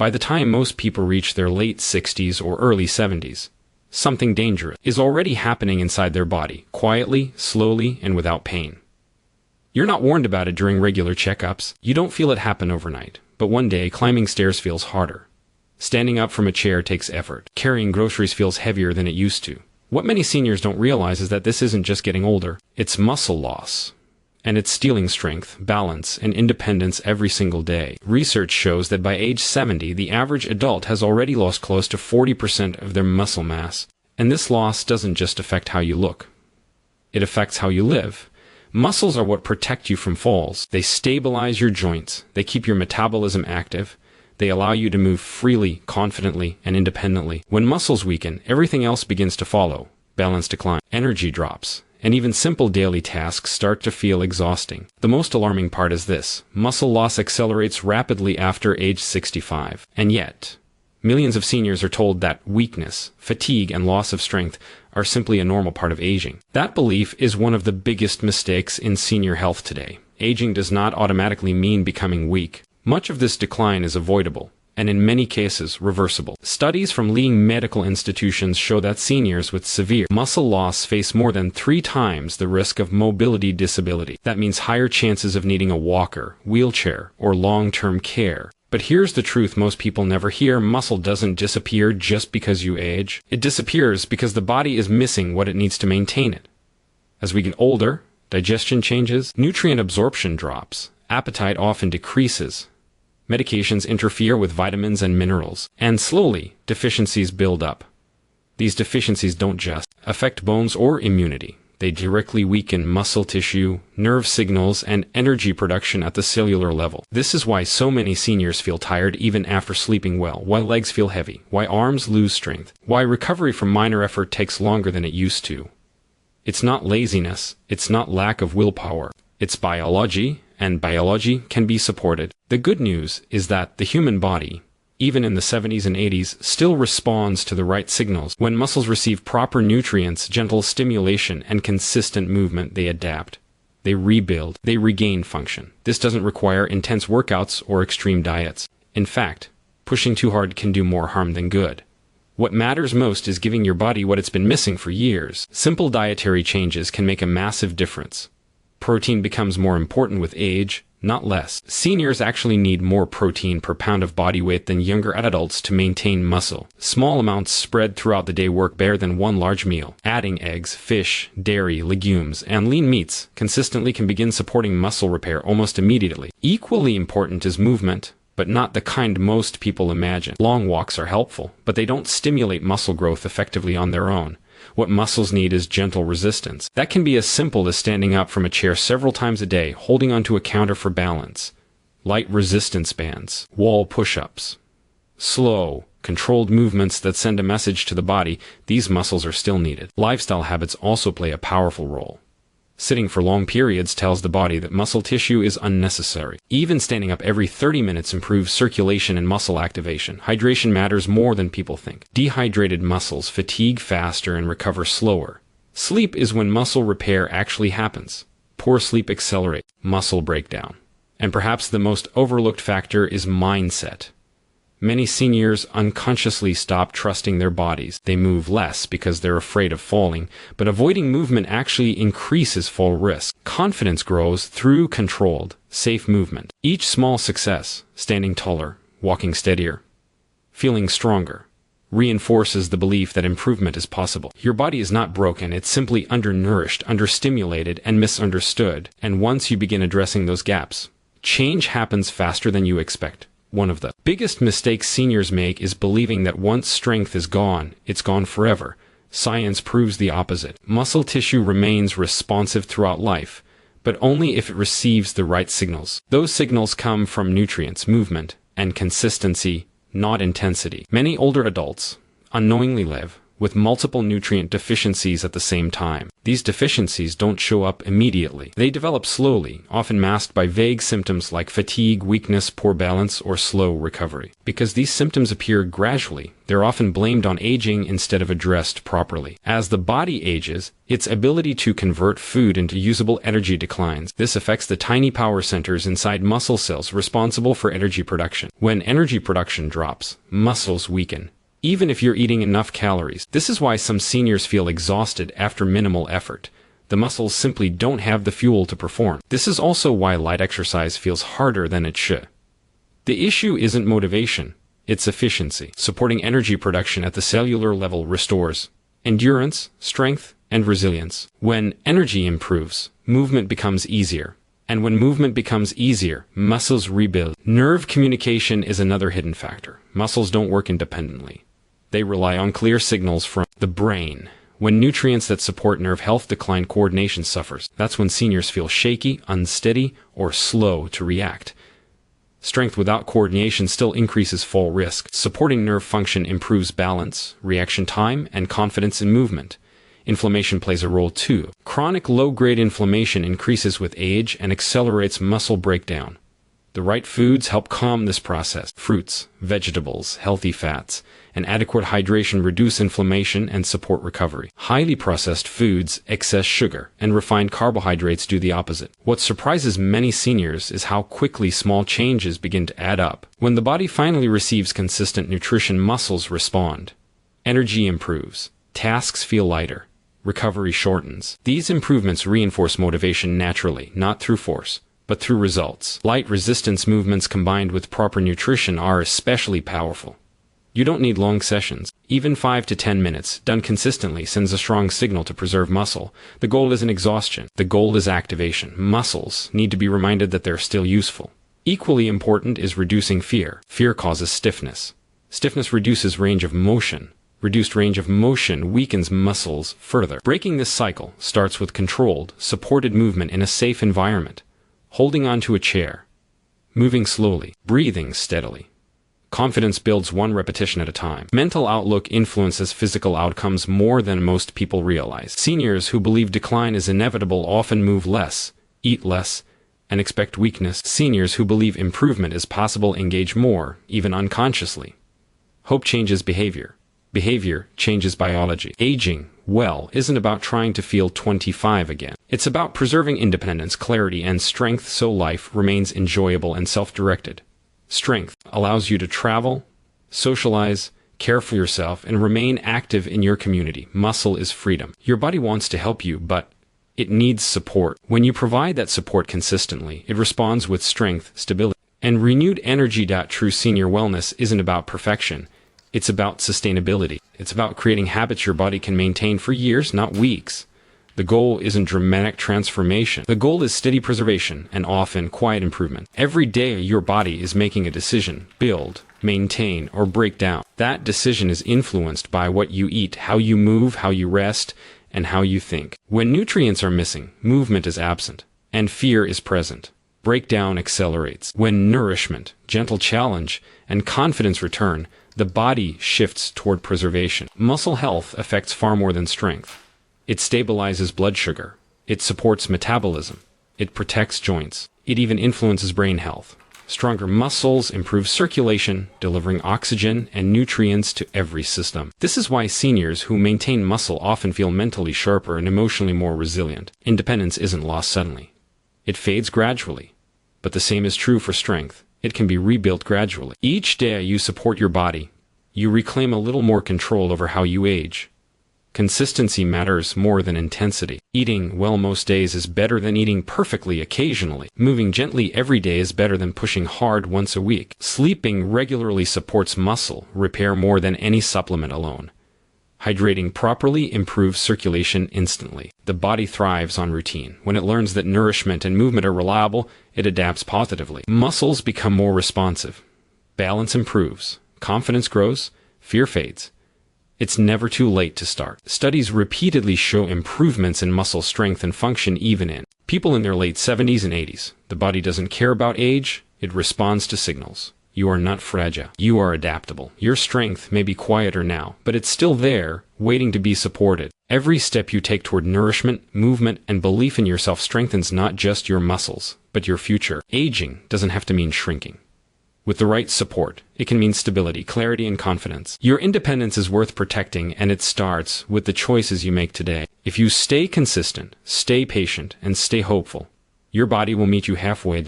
By the time most people reach their late 60s or early 70s, something dangerous is already happening inside their body, quietly, slowly, and without pain. You're not warned about it during regular checkups. You don't feel it happen overnight. But one day, climbing stairs feels harder. Standing up from a chair takes effort. Carrying groceries feels heavier than it used to. What many seniors don't realize is that this isn't just getting older. It's muscle loss. And it's stealing strength, balance, and independence every single day. Research shows that by age 70, the average adult has already lost close to 40% of their muscle mass. And this loss doesn't just affect how you look. It affects how you live. Muscles are what protect you from falls. They stabilize your joints. They keep your metabolism active. They allow you to move freely, confidently, and independently. When muscles weaken, everything else begins to follow. Balance declines, energy drops, and even simple daily tasks start to feel exhausting. The most alarming part is this: muscle loss accelerates rapidly after age 65. And yet, millions of seniors are told that weakness, fatigue, and loss of strength are simply a normal part of aging. That belief is one of the biggest mistakes in senior health today. Aging does not automatically mean becoming weak. Much of this decline is avoidable, and in many cases, reversible. Studies from leading medical institutions show that seniors with severe muscle loss face more than 3 times the risk of mobility disability. That means higher chances of needing a walker, wheelchair, or long-term care. But here's the truth most people never hear: muscle doesn't disappear just because you age. It disappears because the body is missing what it needs to maintain it. As we get older, digestion changes, nutrient absorption drops, appetite often decreases, medications interfere with vitamins and minerals, and slowly, deficiencies build up. These deficiencies don't just affect bones or immunity. They directly weaken muscle tissue, nerve signals, and energy production at the cellular level. This is why so many seniors feel tired even after sleeping well, why legs feel heavy, why arms lose strength, why recovery from minor effort takes longer than it used to. It's not laziness, it's not lack of willpower, it's biology, and biology can be supported. The good news is that the human body, even in the 70s and 80s, still responds to the right signals. When muscles receive proper nutrients, gentle stimulation, and consistent movement, they adapt. They rebuild. They regain function. This doesn't require intense workouts or extreme diets. In fact, pushing too hard can do more harm than good. What matters most is giving your body what it's been missing for years. Simple dietary changes can make a massive difference. Protein becomes more important with age, not less. Seniors actually need more protein per pound of body weight than younger adults to maintain muscle. Small amounts spread throughout the day work better than one large meal. Adding eggs, fish, dairy, legumes, and lean meats consistently can begin supporting muscle repair almost immediately. Equally important is movement, but not the kind most people imagine. Long walks are helpful, but they don't stimulate muscle growth effectively on their own. What muscles need is gentle resistance. That can be as simple as standing up from a chair several times a day, holding onto a counter for balance. Light resistance bands, wall push-ups. Slow, controlled movements that send a message to the body: these muscles are still needed. Lifestyle habits also play a powerful role. Sitting for long periods tells the body that muscle tissue is unnecessary. Even standing up every 30 minutes improves circulation and muscle activation. Hydration matters more than people think. Dehydrated muscles fatigue faster and recover slower. Sleep is when muscle repair actually happens. Poor sleep accelerates muscle breakdown. And perhaps the most overlooked factor is mindset. Many seniors unconsciously stop trusting their bodies. They move less because they're afraid of falling, but avoiding movement actually increases fall risk. Confidence grows through controlled, safe movement. Each small success, standing taller, walking steadier, feeling stronger, reinforces the belief that improvement is possible. Your body is not broken, it's simply undernourished, understimulated, and misunderstood. And once you begin addressing those gaps, change happens faster than you expect. One of the biggest mistakes seniors make is believing that once strength is gone, it's gone forever. Science proves the opposite. Muscle tissue remains responsive throughout life, but only if it receives the right signals. Those signals come from nutrients, movement, and consistency, not intensity. Many older adults unknowingly live with multiple nutrient deficiencies at the same time. These deficiencies don't show up immediately. They develop slowly, often masked by vague symptoms like fatigue, weakness, poor balance, or slow recovery. Because these symptoms appear gradually, they're often blamed on aging instead of addressed properly. As the body ages, its ability to convert food into usable energy declines. This affects the tiny power centers inside muscle cells responsible for energy production. When energy production drops, muscles weaken, even if you're eating enough calories. This is why some seniors feel exhausted after minimal effort. The muscles simply don't have the fuel to perform. This is also why light exercise feels harder than it should. The issue isn't motivation, it's efficiency. Supporting energy production at the cellular level restores endurance, strength, and resilience. When energy improves, movement becomes easier. And when movement becomes easier, muscles rebuild. Nerve communication is another hidden factor. Muscles don't work independently. They rely on clear signals from the brain. When nutrients that support nerve health decline, coordination suffers. That's when seniors feel shaky, unsteady, or slow to react. Strength without coordination still increases fall risk. Supporting nerve function improves balance, reaction time, and confidence in movement. Inflammation plays a role too. Chronic low-grade inflammation increases with age and accelerates muscle breakdown. The right foods help calm this process. Fruits, vegetables, healthy fats, and adequate hydration reduce inflammation and support recovery. Highly processed foods, excess sugar, and refined carbohydrates do the opposite. What surprises many seniors is how quickly small changes begin to add up. When the body finally receives consistent nutrition, muscles respond. Energy improves. Tasks feel lighter. Recovery shortens. These improvements reinforce motivation naturally, not through force, but through results. Light resistance movements combined with proper nutrition are especially powerful. You don't need long sessions. Even 5 to 10 minutes, done consistently, sends a strong signal to preserve muscle. The goal isn't exhaustion. The goal is activation. Muscles need to be reminded that they're still useful. Equally important is reducing fear. Fear causes stiffness. Stiffness reduces range of motion. Reduced range of motion weakens muscles further. Breaking this cycle starts with controlled, supported movement in a safe environment. Holding onto a chair. Moving slowly. Breathing steadily. Confidence builds one repetition at a time. Mental outlook influences physical outcomes more than most people realize. Seniors who believe decline is inevitable often move less, eat less, and expect weakness. Seniors who believe improvement is possible engage more, even unconsciously. Hope changes behavior. Behavior changes biology. Aging well isn't about trying to feel 25 again. It's about preserving independence, clarity, and strength so life remains enjoyable and self-directed. Strength allows you to travel, socialize, care for yourself, and remain active in your community. Muscle is freedom. Your body wants to help you, but it needs support. When you provide that support consistently, it responds with strength, stability, and renewed energy. True senior wellness isn't about perfection. It's about sustainability. It's about creating habits your body can maintain for years, not weeks. The goal isn't dramatic transformation. The goal is steady preservation and often quiet improvement. Every day your body is making a decision: build, maintain, or break down. That decision is influenced by what you eat, how you move, how you rest, and how you think. When nutrients are missing, movement is absent, and fear is present. Breakdown accelerates. When nourishment, gentle challenge, and confidence return, the body shifts toward preservation. Muscle health affects far more than strength. It stabilizes blood sugar. It supports metabolism. It protects joints. It even influences brain health. Stronger muscles improve circulation, delivering oxygen and nutrients to every system. This is why seniors who maintain muscle often feel mentally sharper and emotionally more resilient. Independence isn't lost suddenly. It fades gradually. But the same is true for strength. It can be rebuilt gradually. Each day you support your body, you reclaim a little more control over how you age. Consistency matters more than intensity. Eating well most days is better than eating perfectly occasionally. Moving gently every day is better than pushing hard once a week. Sleeping regularly supports muscle repair more than any supplement alone. Hydrating properly improves circulation instantly. The body thrives on routine. When it learns that nourishment and movement are reliable, it adapts positively. Muscles become more responsive. Balance improves. Confidence grows. Fear fades. It's never too late to start. Studies repeatedly show improvements in muscle strength and function even in people in their late 70s and 80s. The body doesn't care about age. It responds to signals. You are not fragile. You are adaptable. Your strength may be quieter now, but it's still there, waiting to be supported. Every step you take toward nourishment, movement, and belief in yourself strengthens not just your muscles, but your future. Aging doesn't have to mean shrinking. With the right support, it can mean stability, clarity, and confidence. Your independence is worth protecting, and it starts with the choices you make today. If you stay consistent, stay patient, and stay hopeful, your body will meet you halfway.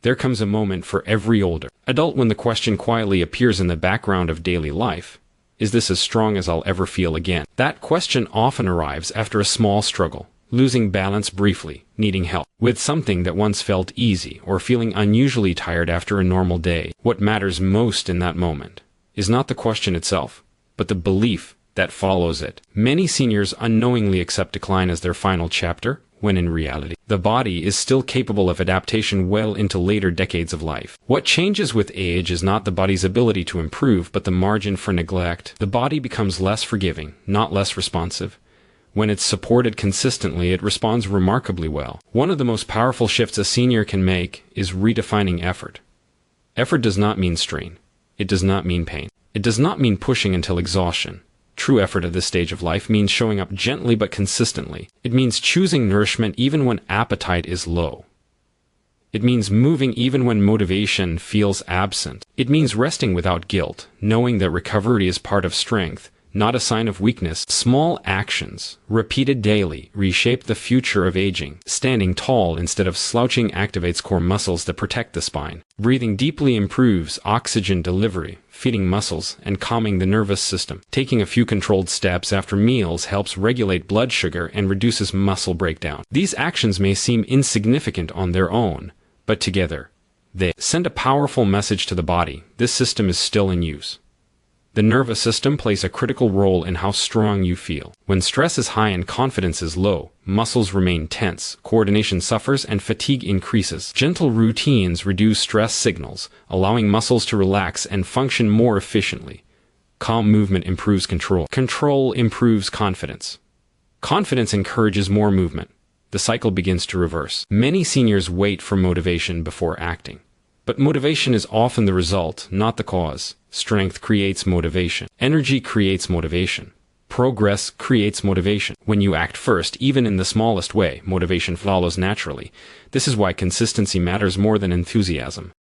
There comes a moment for every older adult when the question quietly appears in the background of daily life: is this as strong as I'll ever feel again? That question often arrives after a small struggle, losing balance briefly, needing help with something that once felt easy, or feeling unusually tired after a normal day. What matters most in that moment is not the question itself, but the belief that follows it. Many seniors unknowingly accept decline as their final chapter, when in reality, the body is still capable of adaptation well into later decades of life. What changes with age is not the body's ability to improve, but the margin for neglect. The body becomes less forgiving, not less responsive. When it's supported consistently, it responds remarkably well. One of the most powerful shifts a senior can make is redefining effort. Effort does not mean strain. It does not mean pain. It does not mean pushing until exhaustion. True effort at this stage of life means showing up gently but consistently. It means choosing nourishment even when appetite is low. It means moving even when motivation feels absent. It means resting without guilt, knowing that recovery is part of strength, not a sign of weakness. Small actions, repeated daily, reshape the future of aging. Standing tall instead of slouching activates core muscles that protect the spine. Breathing deeply improves oxygen delivery, feeding muscles and calming the nervous system. Taking a few controlled steps after meals helps regulate blood sugar and reduces muscle breakdown. These actions may seem insignificant on their own, but together, they send a powerful message to the body: this system is still in use. The nervous system plays a critical role in how strong you feel. When stress is high and confidence is low, muscles remain tense, coordination suffers, and fatigue increases. Gentle routines reduce stress signals, allowing muscles to relax and function more efficiently. Calm movement improves control. Control improves confidence. Confidence encourages more movement. The cycle begins to reverse. Many seniors wait for motivation before acting. But motivation is often the result, not the cause. Strength creates motivation. Energy creates motivation. Progress creates motivation. When you act first, even in the smallest way, motivation follows naturally. This is why consistency matters more than enthusiasm.